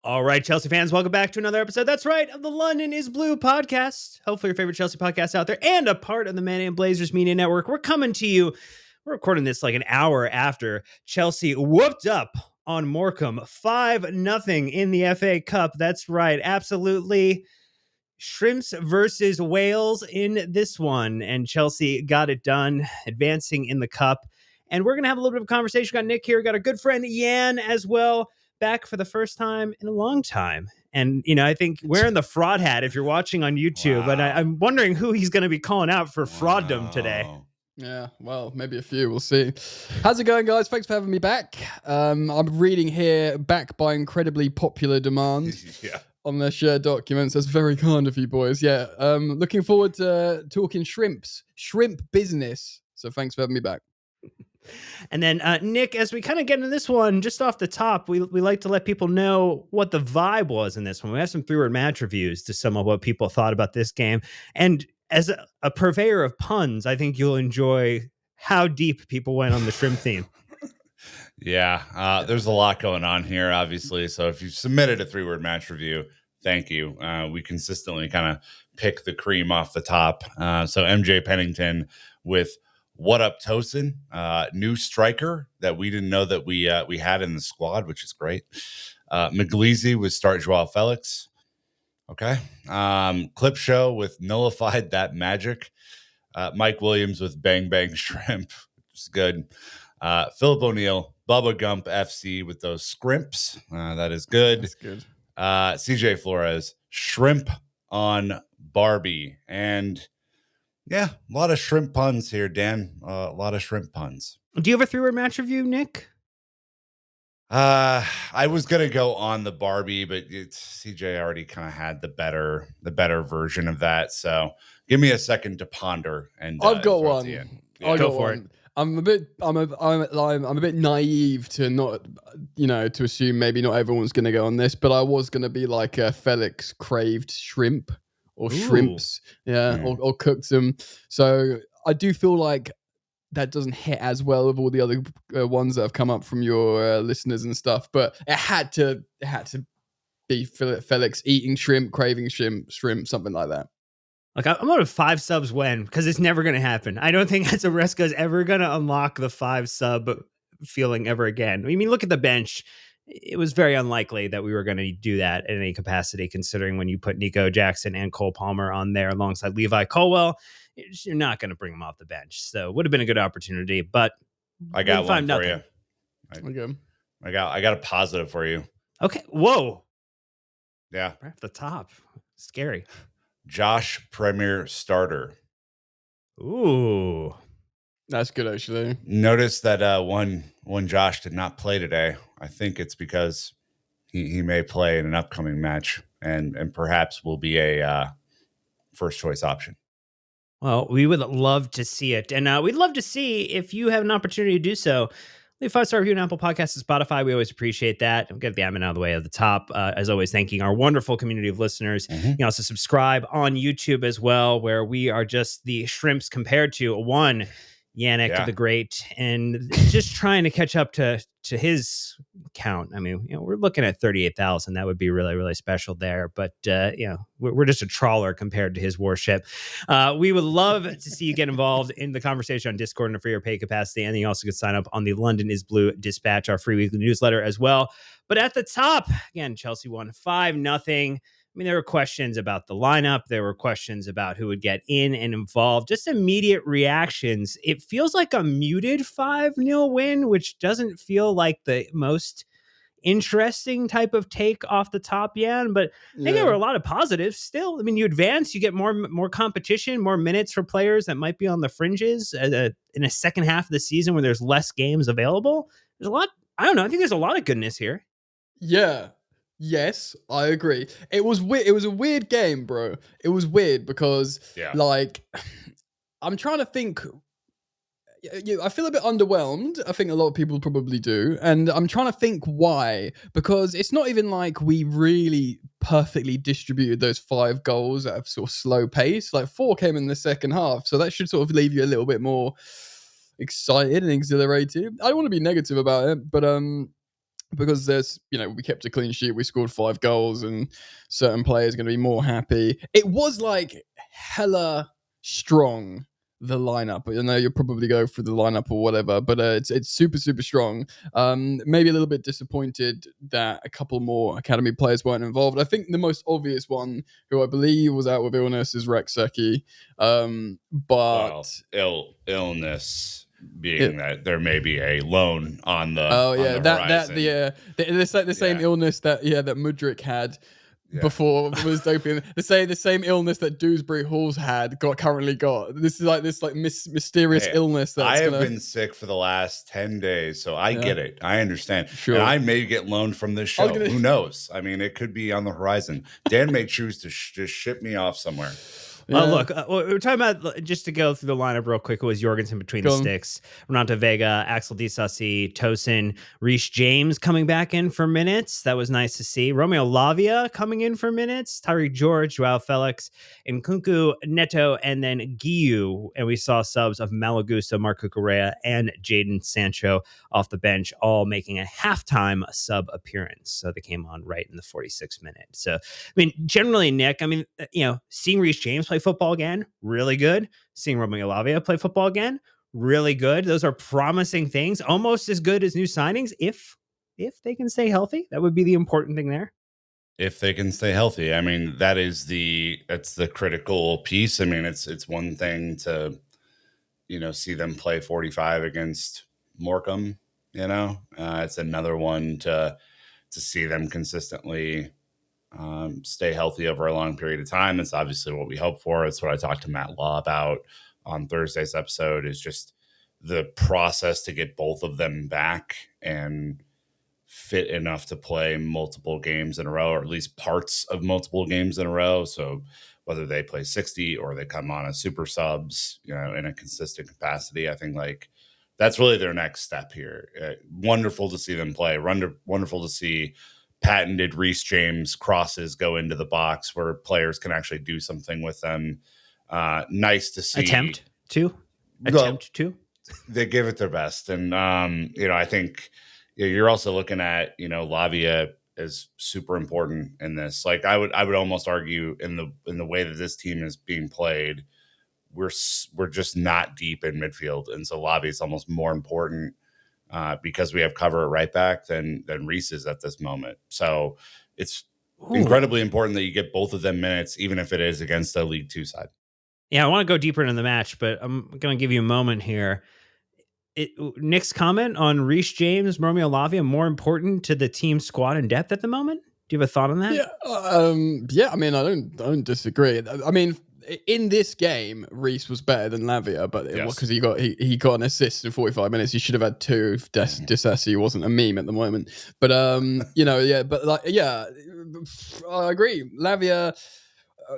All right, Chelsea fans, welcome back to another episode. That's right, of the London is Blue podcast. Hopefully your favorite Chelsea podcast out there and a part of the Man and Blazers Media Network. We're coming to you. We're recording this like an hour after Chelsea whooped up on Morecambe 5-0 in the FA Cup. That's right, absolutely. Shrimps versus Wales in this one, and Chelsea got it done, advancing in the cup. And we're going to have a little bit of a conversation. We got Nick here. We got our good friend Yan as well, back for the first time in a long time. And, you know, I think wearing the fraud hat if you're watching on YouTube, but I'm wondering who he's going to be calling out for frauddom today. Yeah, well, maybe a few. We'll see. How's it going, guys? Thanks for having me back. I'm reading here, back by incredibly popular demand. Yeah. On their shared documents. That's very kind of you, boys. Yeah, looking forward to talking shrimp business. So thanks for having me back. And then, Nick, as we kind of get into this one, just off the top, we like to let people know what the vibe was in this one. We have some three-word match reviews to sum up what people thought about this game. And as a purveyor of puns, I think you'll enjoy how deep people went on the shrimp theme. Yeah, there's a lot going on here, obviously. So if you've submitted a three-word match review, thank you. We consistently kind of pick the cream off the top. So MJ Pennington with What Up Tosin, new striker that we didn't know that we had in the squad, which is great. McGleasy with Start Joao Felix. Okay. Clip Show with Nullified That Magic. Mike Williams with Bang Bang Shrimp, which is good. Philip O'Neill, Bubba Gump FC with those scrimps. That is good. That's good. CJ Flores, Shrimp on Barbie. And yeah, a lot of shrimp puns here, Dan. A lot of shrimp puns. Do you have a three-word match review, Nick? I was gonna go on the Barbie, but CJ already kind of had the better version of that. So give me a second to ponder. And I've got one. Yeah, go for it. I'm a bit naive to not, to assume maybe not everyone's going to go on this, but I was going to be like a Felix craved shrimp or shrimps, or cooked them. So I do feel like that doesn't hit as well with all the other ones that have come up from your listeners and stuff. But it had to be Felix eating shrimp, craving shrimp, something like that. Like, I'm going to 5 subs when, because it's never going to happen. I don't think Azaresca is ever going to unlock the 5 sub feeling ever again. I mean, look at the bench. It was very unlikely that we were going to do that in any capacity, considering when you put Nico Jackson and Cole Palmer on there alongside Levi Colwell, you're not going to bring them off the bench. So it would have been a good opportunity, but I got one for you. Okay. I got a positive for you. Okay. Whoa. Yeah. Right off the top. Scary. Josh Premier starter. Ooh. That's good, actually. Notice that one Josh did not play today. I think it's because he may play in an upcoming match and perhaps will be a first choice option. Well, we would love to see it. And we'd love to see if you have an opportunity to do so. Leave 5-star review on Apple Podcasts and Spotify. We always appreciate that. We'll get the admin out of the way at the top. As always, thanking our wonderful community of listeners. Mm-hmm. You can also subscribe on YouTube as well, where we are just the shrimps compared to one Yannick the Great, and just trying to catch up to his count. I mean, we're looking at 38,000. That would be really, really special there. But, we're just a trawler compared to his warship. We would love to see you get involved in the conversation on Discord in a free or paid capacity. And you also could sign up on the London is Blue Dispatch, our free weekly newsletter as well. But at the top, again, Chelsea won 5-0. I mean, there were questions about the lineup. There were questions about who would get in and involved. Just immediate reactions. It feels like a muted 5-0 win, which doesn't feel like the most interesting type of take off the top, Jan. But I think there were a lot of positives still. I mean, you advance, you get more competition, more minutes for players that might be on the fringes in a second half of the season where there's less games available. There's a lot. I don't know. I think there's a lot of goodness here. Yeah. Yes, I agree. It was weird. It was a weird game, bro. It was weird because, I'm trying to think. I feel a bit underwhelmed. I think a lot of people probably do. And I'm trying to think why. Because it's not even like we really perfectly distributed those 5 goals at a sort of slow pace. Like 4 came in the second half. So that should sort of leave you a little bit more excited and exhilarated. I don't want to be negative about it, but because there's, we kept a clean sheet, we scored 5 goals, and certain players are going to be more happy. It was like hella strong, the lineup. I know you'll probably go through the lineup or whatever, but it's super, super strong. Maybe a little bit disappointed that a couple more academy players weren't involved. I think the most obvious one, who I believe was out with illness, is Reece James. Illness being that there may be a loan on the horizon. The same illness that Mudryk had before was doping. The same illness that Dewsbury Hall's currently got. This is like mysterious illness. I have been sick for the last 10 days, so I get it. I understand. Sure. And I may get loaned from this show. Who knows? I mean, it could be on the horizon. Dan may choose to just ship me off somewhere. Look, we're talking about, just to go through the lineup real quick, it was Jorgensen between the sticks, Renato Vega, Axel Disasi, Tosin, Reece James coming back in for minutes. That was nice to see. Romeo Lavia coming in for minutes, Tyreek George, Joao Felix, Nkunku, Neto, and then Guiu. And we saw subs of Malagusto, Marco Correa, and Jadon Sancho off the bench, all making a halftime sub appearance. So they came on right in the 46th minute. So, I mean, generally, Nick, seeing Reece James play football again, really good. Seeing Romeo Lavia play football again, really good. Those are promising things, almost as good as new signings if they can stay healthy. That would be the important thing there. If they can stay healthy, I mean, that's the critical piece. I mean, it's one thing to see them play 45 against Morecambe. It's another one to see them consistently stay healthy over a long period of time. It's obviously what we hope for. It's what I talked to Matt Law about on Thursday's episode, is just the process to get both of them back and fit enough to play multiple games in a row, or at least parts of multiple games in a row. So whether they play 60 or they come on as super subs, in a consistent capacity, I think that's really their next step here. Wonderful to see them play. Wonderful to see patented Reece James crosses go into the box where players can actually do something with them. Nice to see. Attempt to. They give it their best. And, I think you're also looking at, Lavia as super important in this. Like I would almost argue in the way that this team is being played, we're just not deep in midfield. And so Lavia is almost more important because we have cover at right back than Reece is at this moment. So it's incredibly important that you get both of them minutes, even if it is against a League Two side. Yeah, I want to go deeper into the match, but I'm going to give you a moment here. Nick's comment on Reece James, Romeo Lavia, more important to the team squad and depth at the moment? Do you have a thought on that? Yeah. I mean, I don't disagree. I mean, in this game, Reece was better than Lavia, but because he got an assist in 45 minutes. He should have had 2 if Disasi wasn't a meme at the moment. But I agree. Lavia,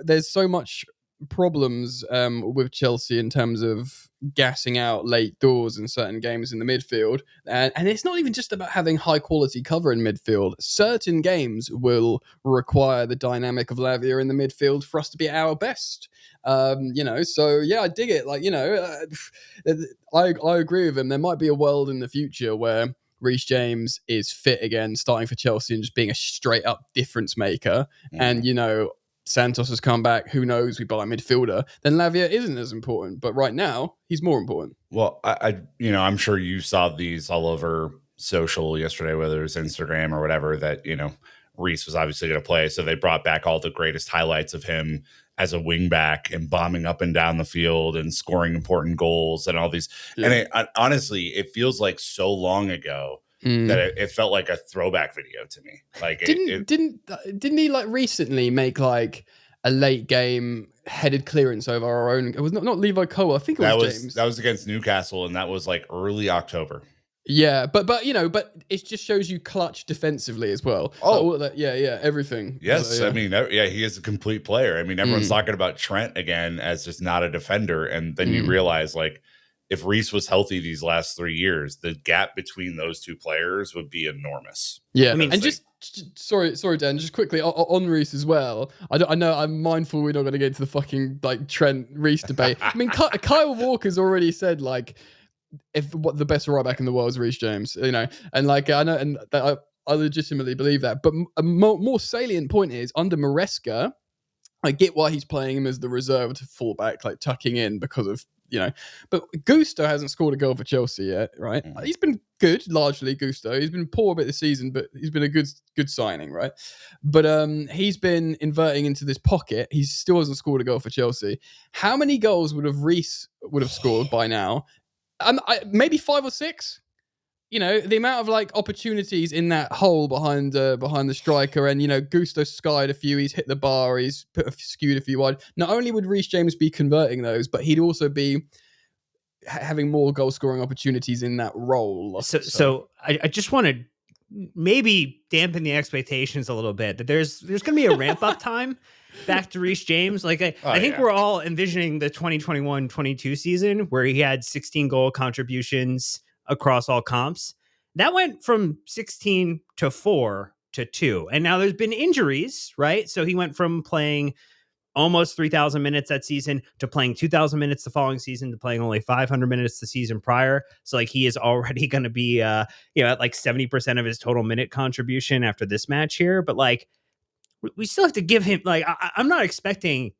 there's so much problems with Chelsea in terms of gassing out late doors in certain games in the midfield, and it's not even just about having high quality cover in midfield. Certain games will require the dynamic of Lavia in the midfield for us to be at our best. So yeah, I dig it. I agree with him. There might be a world in the future where Reece James is fit again, starting for Chelsea and just being a straight up difference maker. And Santos has come back. Who knows? We buy a midfielder. Then Lavia isn't as important, but right now he's more important. Well, I'm sure you saw these all over social yesterday, whether it was Instagram or whatever, that Reece was obviously going to play. So they brought back all the greatest highlights of him as a wing back and bombing up and down the field and scoring important goals and all these. Yeah. And honestly, it feels like so long ago that it felt like a throwback video to me. Like didn't he recently make a late game headed clearance over our own? It was not Levi Cole. I think it was James. That was against Newcastle, and that was early October. Yeah, but it just shows you clutch defensively as well. Everything. Yes, so, he is a complete player. I mean, everyone's talking about Trent again as just not a defender, and then you realize if Reece was healthy these last 3 years, the gap between those two players would be enormous. Yeah, and sorry, Dan, just quickly on Reece as well. I know I'm mindful we're not going to get into the fucking Trent Reece debate. I mean, Kyle Walker's already said if what the best right back in the world is Reece James, and I know, and I legitimately believe that. But a more salient point is under Maresca, I get why he's playing him as the reserved fullback, like tucking in because of, but Gusto hasn't scored a goal for Chelsea yet, right? He's been good, largely Gusto. He's been poor a bit this season, but he's been a good signing, right? But he's been inverting into this pocket. He still hasn't scored a goal for Chelsea. How many goals would Reece scored by now? Maybe 5 or 6. The amount of like opportunities in that hole behind the striker, and Gusto skied a few. He's hit the bar. He's skewed a few wide. Not only would Reece James be converting those, but he'd also be having more goal scoring opportunities in that role. So I just want to maybe dampen the expectations a little bit that there's going to be a ramp up time back to Reece James. Like I think we're all envisioning the 2021-22 season where he had 16 goal contributions across all comps. That went from 16 to 4 to 2. And now there's been injuries, right? So he went from playing almost 3,000 minutes that season to playing 2,000 minutes the following season to playing only 500 minutes the season prior. So like he is already going to be, at like 70% of his total minute contribution after this match here. But like, we still have to give him, like, I'm not expecting,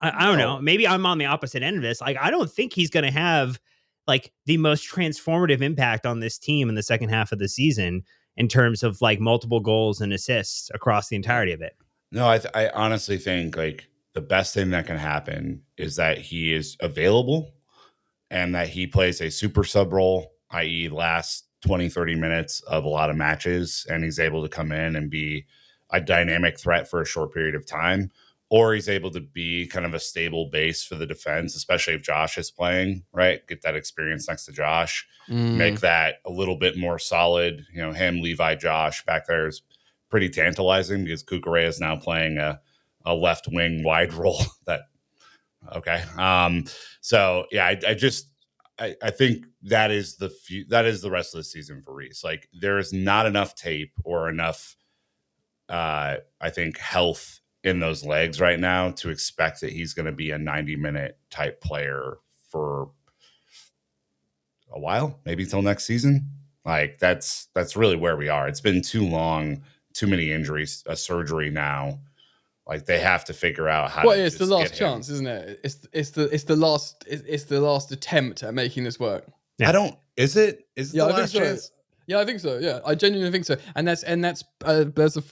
I don't know, maybe I'm on the opposite end of this. Like, I don't think he's going to have like the most transformative impact on this team in the second half of the season in terms of like multiple goals and assists across the entirety of it. No, I honestly think like the best thing that can happen is that he is available and that he plays a super sub role, i.e. last 20, 30 minutes of a lot of matches, and he's able to come in and be a dynamic threat for a short period of time. Or he's able to be kind of a stable base for the defense, especially if Josh is playing, right? Get that experience next to Josh, make that a little bit more solid. Him, Levi, Josh back there is pretty tantalizing because Cucurella is now playing a left wing wide role. So yeah, I think that is the rest of the season for Reece. Like there is not enough tape or enough, I think, health in those legs right now to expect that he's going to be a 90-minute type player for a while, maybe till next season. Like that's really where we are. It's been too long, too many injuries, a surgery now. Like they have to figure out how. Well, it's the last chance, isn't it? It's the last attempt at making this work. Yeah. Is it the last chance? Yeah, I think so. Yeah, I genuinely think so, and that's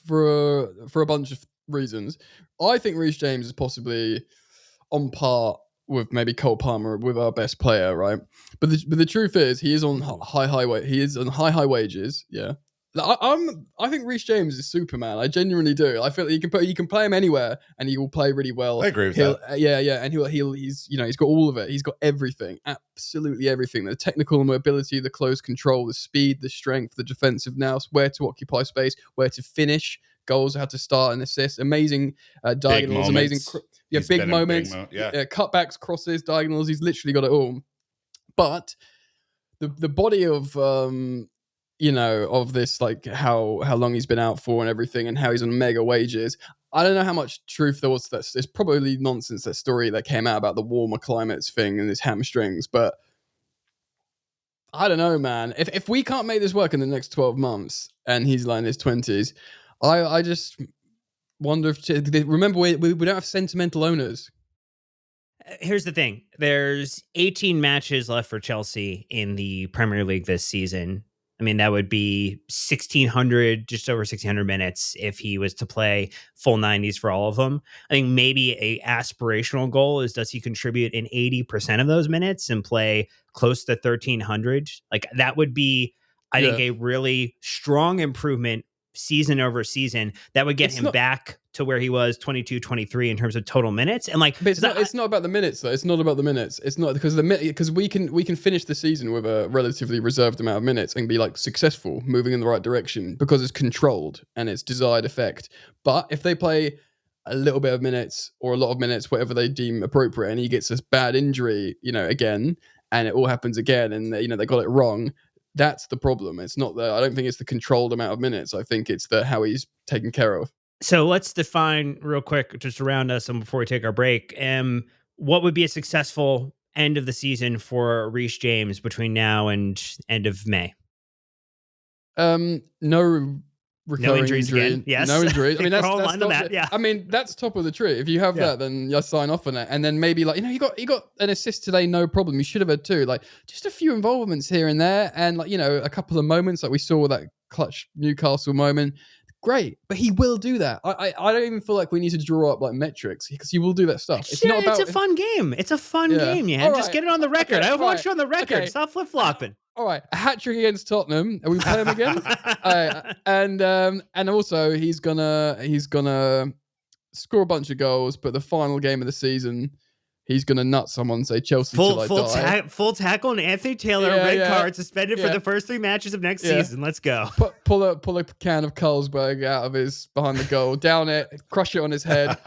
for a bunch of reasons. I think Reece James is possibly on par with maybe Cole Palmer with our best player, right? But the truth is, he is on high wages. Yeah, I think Reece James is Superman. I genuinely do. I feel you can play him anywhere and he will play really well. I agree with that. Yeah, and he's got all of it. He's got everything, absolutely everything. The technical mobility, the close control, the speed, the strength, the defensive nous, where to occupy space, where to finish goals, how to start and assist. Amazing diagonals, amazing. Big moments. Cutbacks, crosses, diagonals. He's literally got it all. But the body of of this, like how long he's been out for and everything, and how he's on mega wages. I don't know how much truth there was to that. It's probably nonsense, that story that came out about the warmer climates thing and his hamstrings. But I don't know, man. If we can't make this work in the next 12 months and he's like in his 20s, I just wonder if... Remember, we don't have sentimental owners. Here's the thing. There's 18 matches left for Chelsea in the Premier League this season. I mean, that would be 1,600, just over 1,600 minutes if he was to play full 90s for all of them. I think maybe a aspirational goal is, does he contribute in 80% of those minutes and play close to 1,300? Like that would be, I think, a really strong improvement season over season that would get him back to where he was 22-23 in terms of total minutes. And like, but it's not about the minutes though. It's not about the minutes. It's not because we can finish the season with a relatively reserved amount of minutes and be like successful, moving in the right direction because it's controlled and it's desired effect. But if they play a little bit of minutes or a lot of minutes, whatever they deem appropriate, and he gets this bad injury, again, and it all happens again, and they got it wrong. That's the problem. It's not I don't think it's the controlled amount of minutes. I think it's how he's taken care of. So let's define real quick, just around us and before we take our break, what would be a successful end of the season for Reece James between now and end of May? No recurring injuries injury. again. Yes. No injuries. I mean, that's on the mat. Yeah. I mean, that's top of the tree. If you have that, then you sign off on it. And then maybe like, you got an assist today, no problem. You should have had two. Like just a few involvements here and there, and like a couple of moments like we saw that clutch Newcastle moment. Great, but he will do that. I don't even feel like we need to draw up like metrics because he will do that stuff. It's not about. It's a fun game. It's a fun game. Yeah, just get it on the record. I want you on the record. Okay. Stop flip flopping. All right, a hat trick against Tottenham. Are we play him again? And also he's gonna score a bunch of goals, but the final game of the season, he's gonna nut someone. Say Chelsea till I die. Full tackle and Anthony Taylor red card suspended for the first 3 matches of next season. Let's go. Pull a can of Carlsberg out of his behind the goal, down it, crush it on his head,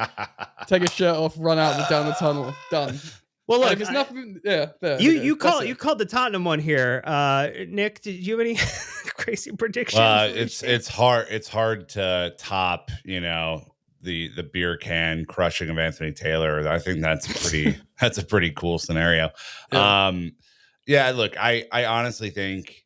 take his shirt off, run out down the tunnel. Done. Well, look, it's nothing. Yeah, you called the Tottenham one here, Nick. Did you have any crazy predictions? It's hard to top, the beer can crushing of Anthony Taylor. I think that's a pretty cool scenario. Yeah. Look, I honestly think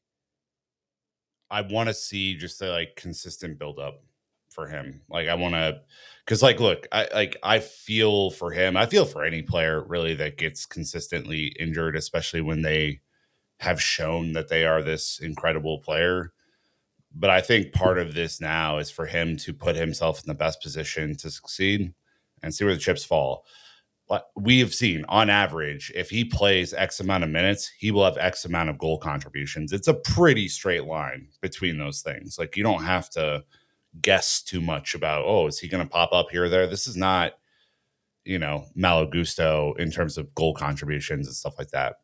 I want to see just a consistent build up for him. Like I want to. Because, look, I feel for him. I feel for any player, really, that gets consistently injured, especially when they have shown that they are this incredible player. But I think part of this now is for him to put himself in the best position to succeed and see where the chips fall. But we have seen, on average, if he plays X amount of minutes, he will have X amount of goal contributions. It's a pretty straight line between those things. You don't have to guess too much about, is he going to pop up here or there? This is not, Malo Gusto in terms of goal contributions and stuff like that.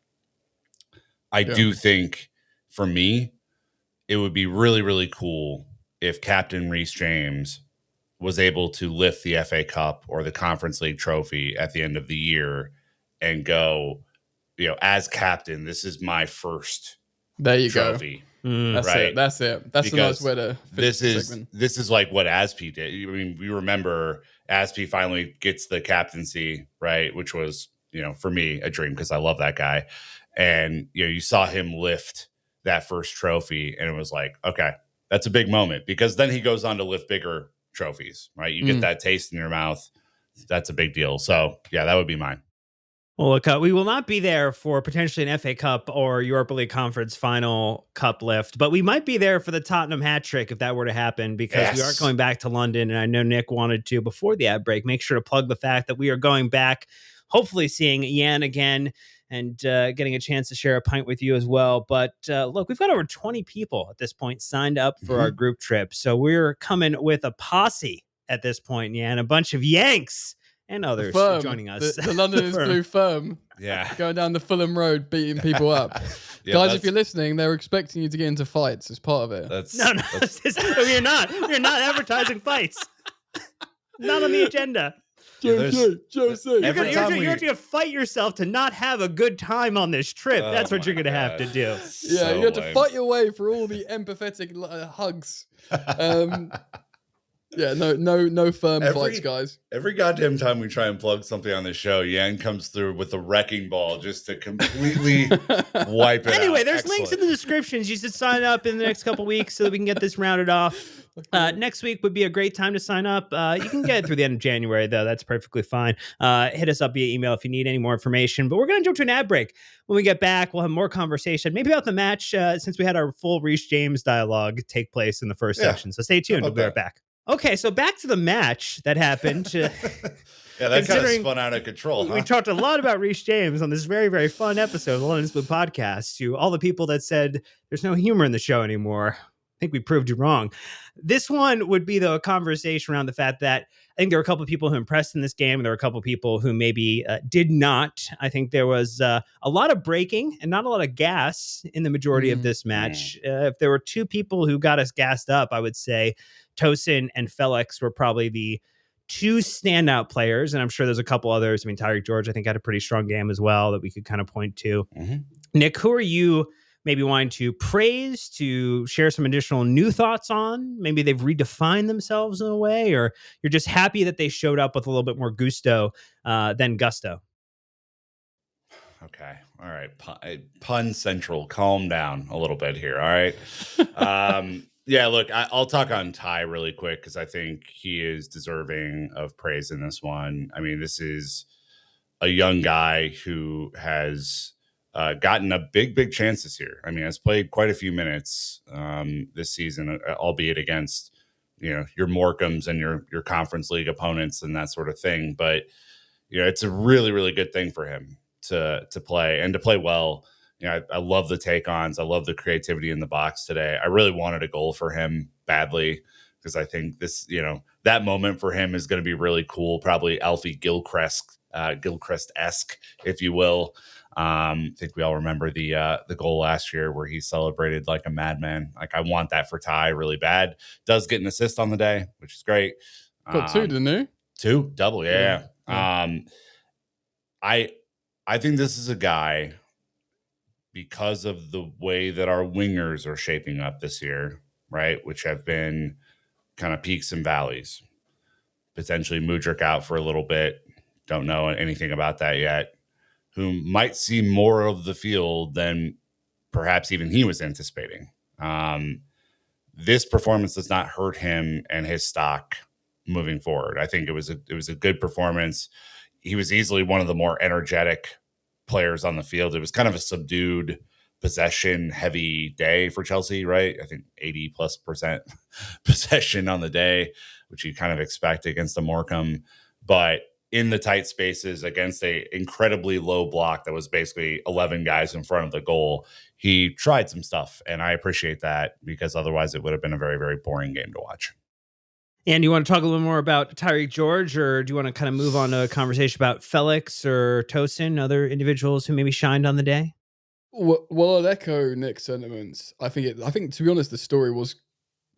I do think for me, it would be really, really cool if Captain Reece James was able to lift the FA Cup or the Conference League trophy at the end of the year and go, as captain, this is my first trophy. Go. That's it. That's a nice way to finish the segment. This is like what Aspi did. I mean, we remember Aspi finally gets the captaincy, right? Which was, for me, a dream because I love that guy. And, you saw him lift that first trophy and it was like, okay, that's a big moment because then he goes on to lift bigger trophies, right? You get that taste in your mouth. That's a big deal. So, yeah, that would be mine. Well, look, we will not be there for potentially an FA Cup or Europa League Conference final cup lift, but we might be there for the Tottenham hat trick if that were to happen because we are going back to London. And I know Nick wanted to, before the ad break, make sure to plug the fact that we are going back, hopefully seeing Jan again and getting a chance to share a pint with you as well. But look, we've got over 20 people at this point signed up for our group trip. So we're coming with a posse at this point, Jan, a bunch of Yanks and others joining us. The Londoners Blue Firm. Yeah. Going down the Fulham Road, beating people up. Guys, if you're listening, they're expecting you to get into fights as part of it. You're not. You're not advertising fights. Not on the agenda. Josie. You're going to fight yourself to not have a good time on this trip. That's what you're going to have to do. Yeah, you have to fight your way for all the empathetic hugs. Yeah, no firm fights, guys. Every goddamn time we try and plug something on the show, Yan comes through with a wrecking ball just to completely wipe it Anyway, out. there's links in the descriptions. You should sign up in the next couple weeks so that we can get this rounded off. Next week would be a great time to sign up. You can get it through the end of January, though. That's perfectly fine. Hit us up via email if you need any more information. But we're going to jump to an ad break. When we get back, we'll have more conversation, maybe about the match, since we had our full Reece James dialogue take place in the first section. So stay tuned. We'll be right back. Okay, so back to the match that happened. Yeah, that kind of spun out of control. We talked a lot about Reece James on this very, very fun episode of the London Split podcast. To all the people that said there's no humor in the show anymore, I think we proved you wrong. This one would be, though, a conversation around the fact that I think there were a couple of people who impressed in this game, and there were a couple of people who maybe did not. I think there was a lot of braking and not a lot of gas in the majority of this match. If there were two people who got us gassed up, I would say Tosin and Felix were probably the two standout players, and I'm sure there's a couple others. I mean, Tyreek George, I think, had a pretty strong game as well that we could kind of point to. Nick, who are you maybe wanting to praise, to share some additional new thoughts on? Maybe they've redefined themselves in a way, or you're just happy that they showed up with a little bit more gusto than gusto? Okay. All right. Pun central. Calm down a little bit here. All right. Yeah, look, I'll talk on Ty really quick because I think he is deserving of praise in this one. I mean, this is a young guy who has gotten a big chance this year. I mean, has played quite a few minutes this season, albeit against your Morecambes and your conference league opponents and that sort of thing. But it's a really good thing for him to play and to play well. I love the take-ons. I love the creativity in the box today. I really wanted a goal for him badly because I think this, that moment for him is going to be really cool. Probably Alfie Gilchrist-esque, if you will. I think we all remember the goal last year where he celebrated like a madman. Like I want that for Ty really bad. Does get an assist on the day, which is great. Got two, didn't he? Two, double, yeah. I think this is a guy, because of the way that our wingers are shaping up this year, right, which have been kind of peaks and valleys. Potentially Mudryk out for a little bit. Don't know anything about that yet. Who might see more of the field than perhaps even he was anticipating. This performance does not hurt him and his stock moving forward. I think it was a good performance. He was easily one of the more energetic players on the field. It was kind of a subdued, possession heavy day for Chelsea, right? I think 80+% possession on the day, which you kind of expect against the Morecambe. But in the tight spaces against a incredibly low block that was basically 11 guys in front of the goal, he tried some stuff. And I appreciate that because otherwise it would have been a very boring game to watch. And you want to talk a little more about Tyreek George, or do you want to kind of move on to a conversation about Felix or Tosin, other individuals who maybe shined on the day? Well, I'll echo Nick's sentiments. I think to be honest, the story was,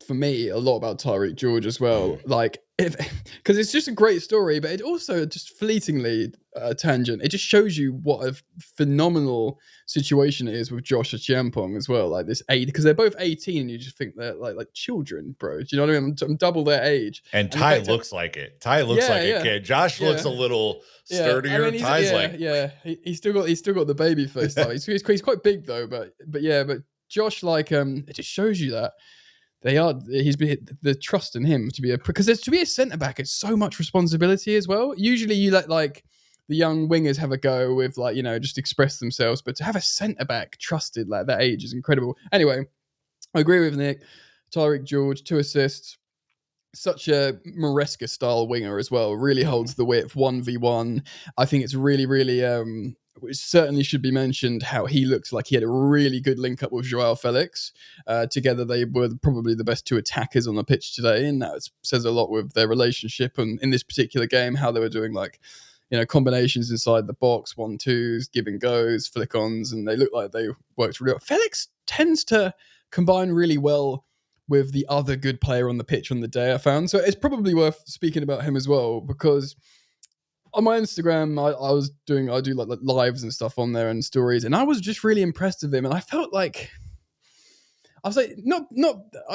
for me, a lot about Tyreek George as well. Like, because it's just a great story, but it also just fleetingly tangent. It just shows you what a phenomenal situation it is with Josh Achiampong as well. Like this age, because they're both 18, and you just think they're like children, bro. Do you know what I mean? I'm double their age. And Ty looks like it. Ty looks like a kid. Josh looks a little sturdier. I mean, he's still got the baby face. He's quite big though, but Josh, like, it just shows you that. He's been the trust in him to be because to be a centre back, it's so much responsibility as well. Usually you let like the young wingers have a go with like, just express themselves, but to have a centre back trusted like that age is incredible. Anyway, I agree with Nick. Tyreek George, 2 assists. Such a Maresca style winger as well. Really holds the width, 1v1. I think it's really it certainly should be mentioned how he looks like he had a really good link up with Joao Felix. Together, they were probably the best 2 attackers on the pitch today, and that says a lot with their relationship. And in this particular game, how they were doing combinations inside the box, 1-2s, give and goes, flick-ons, and they looked like they worked really well. Felix tends to combine really well with the other good player on the pitch on the day, I found. So it's probably worth speaking about him as well, because on my Instagram, I do like lives and stuff on there and stories, and I was just really impressed with him. And I felt like I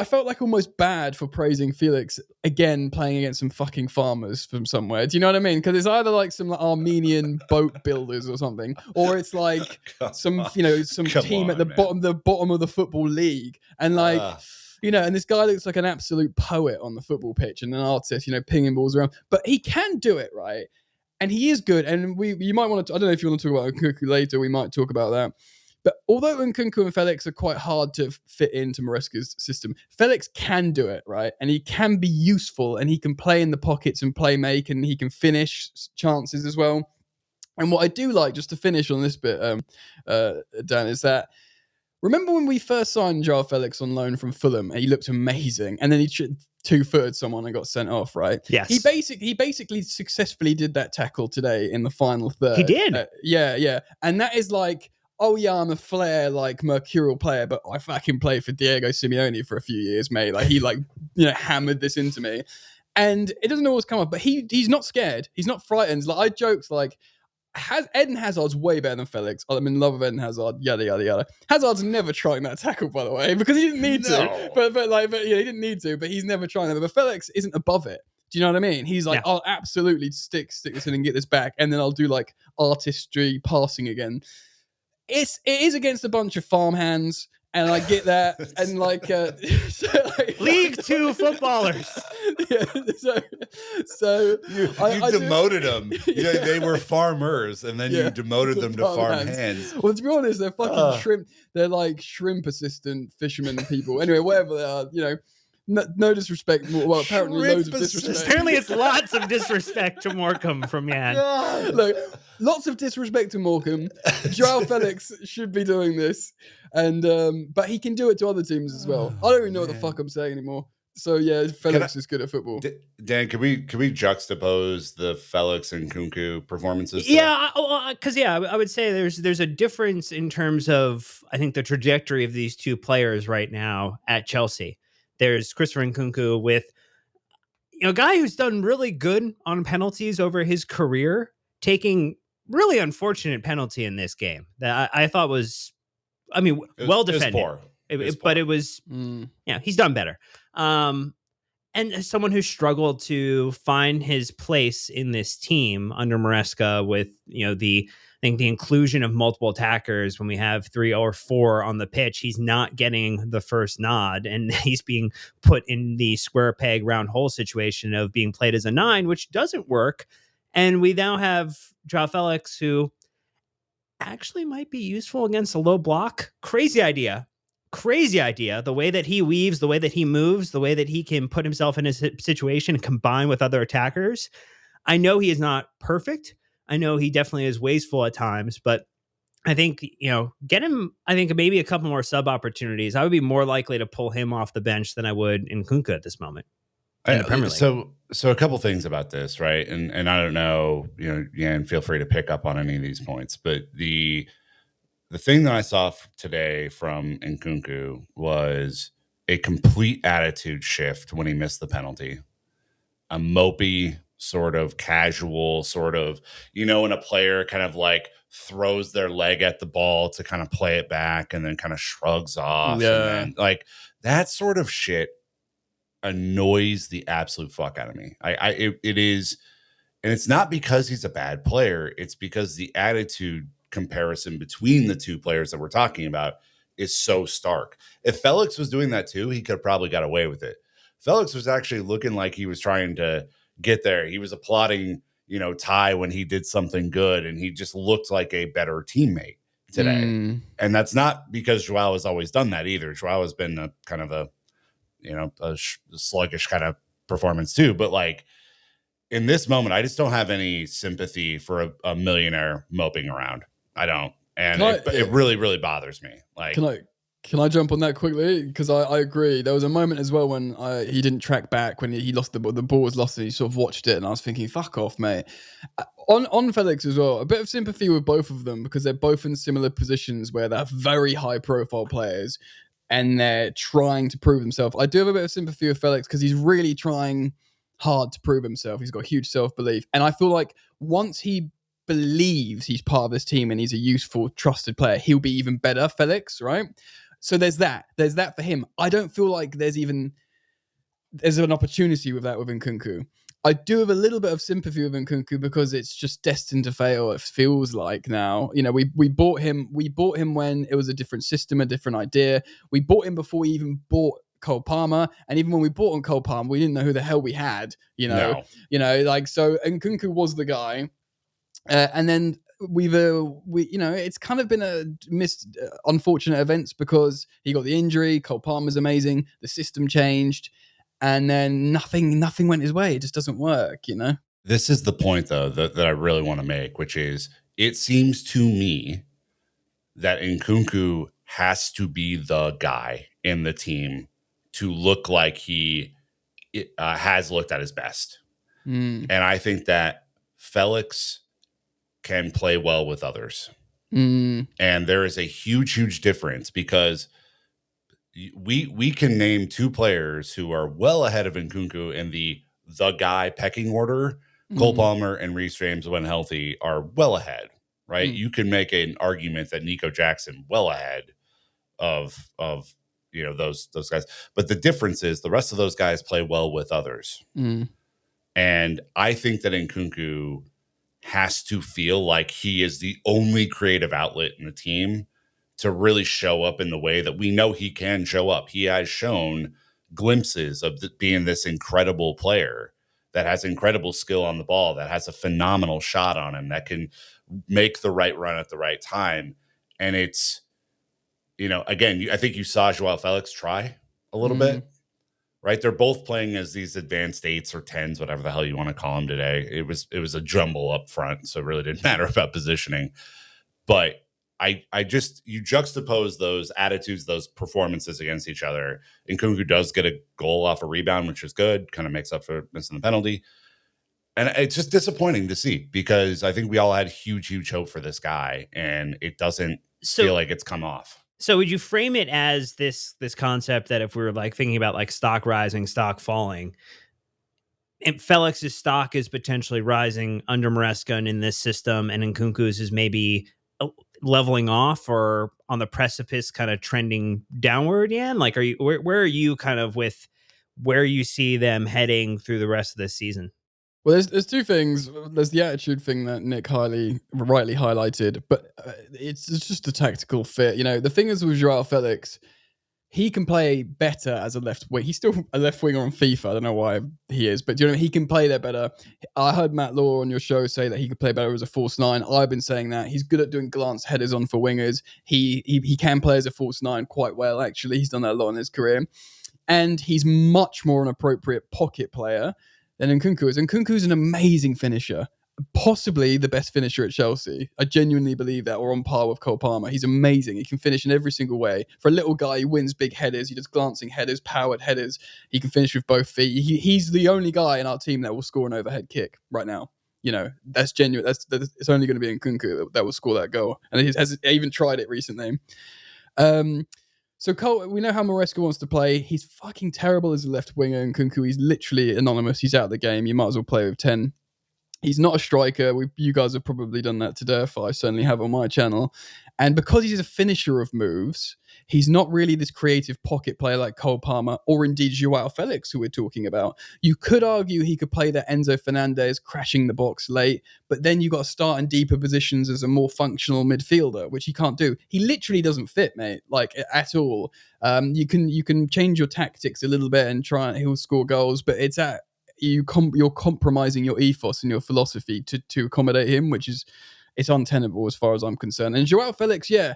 felt like almost bad for praising Felix again, playing against some fucking farmers from somewhere. Do you know what I mean? Because it's either like some Armenian boat builders or something, or it's like some team at the bottom of the football league, and and this guy looks like an absolute poet on the football pitch and an artist, pinging balls around. But he can do it, right? And he is good. And you might want to, I don't know if you want to talk about Nkunku later, we might talk about that. But although Nkunku and Felix are quite hard to fit into Maresca's system, Felix can do it, right? And he can be useful, and he can play in the pockets and play make, and he can finish chances as well. And what I do like, just to finish on this bit, Dan, is that remember when we first signed Joao Felix on loan from Fulham, and he looked amazing, and then he two-footed someone and got sent off, right? Yes. He basically successfully did that tackle today in the final third. He did. Yeah. And that is like, oh yeah, I'm a flair, like mercurial player, but I fucking played for Diego Simeone for a few years, mate. Like he hammered this into me. And it doesn't always come up, but he's not scared. He's not frightened. Like I joked, like, Eden Hazard's way better than Felix. I'm in love with Eden Hazard. Yada yada yada. Hazard's never trying that tackle, by the way, because he didn't need to. But he didn't need to. But he's never trying that. But Felix isn't above it. Do you know what I mean? He's like, I'll absolutely stick this in and get this back, and then I'll do like artistry passing again. It is against a bunch of farmhands, And I get that, and like, so like League Two footballers. Yeah, so you I demoted them. Yeah. They were farmers, and then you demoted them to farm hands. Well, to be honest, they're fucking shrimp. They're like shrimp assistant fishermen people. Anyway, whatever they are, no disrespect. Well, apparently loads of disrespect. Apparently it's lots of disrespect to Morecambe from Jan. Look, lots of disrespect to Morecambe. Joao Felix should be doing this, and but he can do it to other teams as well. I don't even know what the fuck I'm saying anymore. So yeah, Felix is good at football. Dan, can we juxtapose the Felix and Nkunku performances? Yeah, because I would say there's a difference in terms of, I think, the trajectory of these two players right now at Chelsea. There's Christopher Nkunku with a guy who's done really good on penalties over his career, taking really unfortunate penalty in this game that I thought was, well defended. But it was, he's done better. And as someone who struggled to find his place in this team under Maresca with, I think the inclusion of multiple attackers, when we have 3 or 4 on the pitch, he's not getting the first nod, and he's being put in the square peg round hole situation of being played as a 9, which doesn't work. And we now have Joao Felix, who actually might be useful against a low block. Crazy idea. The way that he weaves, the way that he moves, the way that he can put himself in a situation and combine with other attackers. I know he is not perfect. I know he definitely is wasteful at times, but I think, get him, I think maybe a couple more sub opportunities. I would be more likely to pull him off the bench than I would in Nkunku at this moment. So a couple things about this, right? And I don't know, Jan, feel free to pick up on any of these points, but the thing that I saw today from Nkunku was a complete attitude shift when he missed the penalty. A mopey, sort of casual, sort of, when a player kind of like throws their leg at the ball to kind of play it back and then kind of shrugs off. Yeah. And then, like, that sort of shit annoys the absolute fuck out of me. It is, and it's not because he's a bad player. It's because the attitude comparison between the two players that we're talking about is so stark. If Felix was doing that too, he could have probably got away with it. Felix was actually looking like he was trying to get there. He was applauding, Ty when he did something good, and he just looked like a better teammate today. And that's not because Joao has always done that either. Joao has been a kind of a sluggish kind of performance too. But like in this moment, I just don't have any sympathy for a millionaire moping around. I don't. And it really, really bothers me. Like, Can I jump on that quickly? Because I agree. There was a moment as well when he didn't track back, when he lost the ball. The ball was lost and he sort of watched it, and I was thinking, fuck off, mate. On Felix as well, a bit of sympathy with both of them because they're both in similar positions where they're very high profile players and they're trying to prove themselves. I do have a bit of sympathy with Felix because he's really trying hard to prove himself. He's got huge self-belief. And I feel like once he believes he's part of this team and he's a useful, trusted player, he'll be even better, Felix, right? So there's that for him. I don't feel like there's an opportunity with that with Nkunku. I do have a little bit of sympathy with Nkunku because it's just destined to fail. It feels like now, we bought him when it was a different system, a different idea. We bought him before we even bought Cole Palmer, and even when we bought on Cole Palmer, we didn't know who the hell we had. So Nkunku was the guy, and then it's kind of been a missed unfortunate events because he got the injury. Cole Palmer's amazing. The system changed, and then nothing went his way. It just doesn't work, This is the point though that I really want to make, which is it seems to me that Nkunku has to be the guy in the team to look like he has looked at his best. And I think that Felix can play well with others. And there is a huge difference because we can name 2 players who are well ahead of Nkunku in the guy pecking order. Cole Palmer and Reece James, when healthy, are well ahead, right? You can make an argument that Nico Jackson well ahead of those guys. But the difference is the rest of those guys play well with others. And I think that Nkunku has to feel like he is the only creative outlet in the team to really show up in the way that we know he can show up. He has shown glimpses of being this incredible player that has incredible skill on the ball, that has a phenomenal shot on him, that can make the right run at the right time. And it's, again, I think you saw Joao Felix try a little bit, right? They're both playing as these advanced 8s or 10s, whatever the hell you want to call them today. It was a jumble up front, so it really didn't matter about positioning. But you juxtapose those attitudes, those performances against each other. Nkunku does get a goal off a rebound, which is good, kind of makes up for missing the penalty. And it's just disappointing to see, because I think we all had huge, huge hope for this guy, and it doesn't feel like it's come off. So would you frame it as this concept that if we were like thinking about like stock rising, stock falling, and Felix's stock is potentially rising under Maresca and in this system, and Nkunku's is maybe leveling off or on the precipice, kind of trending downward again? Like, where are you kind of with where you see them heading through the rest of this season? Well, there's two things. There's the attitude thing that Nick rightly highlighted, but it's just a tactical fit. The thing is with Joao Felix, he can play better as a left wing. He's still a left winger on FIFA. I don't know why he is, but he can play there better. I heard Matt Law on your show say that he could play better as a false 9. I've been saying that he's good at doing glance headers on for wingers. He can play as a false 9 quite well, actually. He's done that a lot in his career, and he's much more an appropriate pocket player than Nkunku is. Nkunku's an amazing finisher. Possibly the best finisher at Chelsea. I genuinely believe that, or on par with Cole Palmer. He's amazing. He can finish in every single way. For a little guy, he wins big headers. He does glancing headers, powered headers. He can finish with both feet. He's the only guy in our team that will score an overhead kick right now. That's genuine. It's only going to be Nkunku that will score that goal. And he has even tried it recently. So Cole, we know how Maresca wants to play. He's fucking terrible as a left winger. Nkunku, he's literally anonymous. He's out of the game. You might as well play with 10. He's not a striker. You guys have probably done that to death. I certainly have on my channel. And because he's a finisher of moves, he's not really this creative pocket player like Cole Palmer or indeed Joao Felix, who we're talking about. You could argue he could play that Enzo Fernandez crashing the box late, but then you got to start in deeper positions as a more functional midfielder, which he can't do. He literally doesn't fit, mate, like at all. You can change your tactics a little bit and he'll score goals, but it's you're compromising your ethos and your philosophy to accommodate him, which is it's untenable as far as I'm concerned. And Joao Felix, yeah,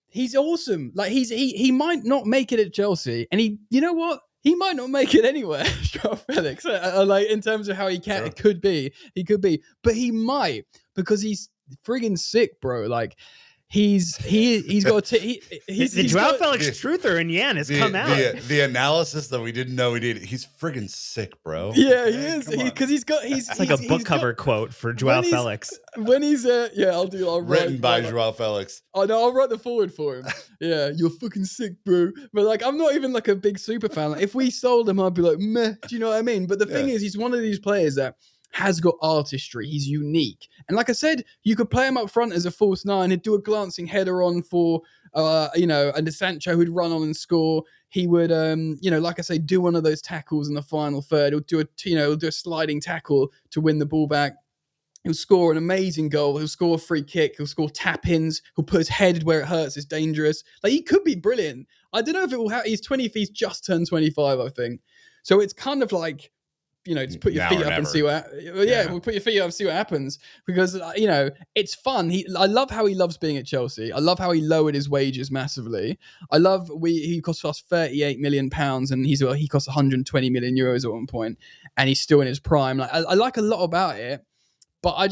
he's awesome. Like he might not make it at Chelsea, and you know what? He might not make it anywhere. Joao Felix, like in terms of how he can, It could be, but he might, because he's friggin' sick, bro. Like. He's got the Joao Felix truther in Yan has come out. The analysis that we didn't know we did. He's friggin' sick, bro. Yeah, he is. Because it's like a book cover quote for Joao Felix. When he's I'll written by Joao Felix. Oh no, I'll write the forward for him. Yeah, you're fucking sick, bro. But like, I'm not even like a big super fan. Like, if we sold him, I'd be like, meh. Do you know what I mean? But the thing is, he's one of these players that has got artistry. He's unique. And like I said, you could play him up front as a false 9. He'd do a glancing header on for, and Sancho who'd run on and score. He would, like I say, do one of those tackles in the final third. He'll do a sliding tackle to win the ball back. He'll score an amazing goal. He'll score a free kick. He'll score tap-ins. He'll put his head where it hurts. It's dangerous. Like, he could be brilliant. I don't know if it will happen. He's just turned 25, I think. So it's kind of like, just put your feet up and see what. We'll put your feet up and see what happens, because it's fun. I love how he loves being at Chelsea. I love how he lowered his wages massively. I love he cost us £38 million, and he cost 120 million euros at one point, and he's still in his prime. Like, I like a lot about it, but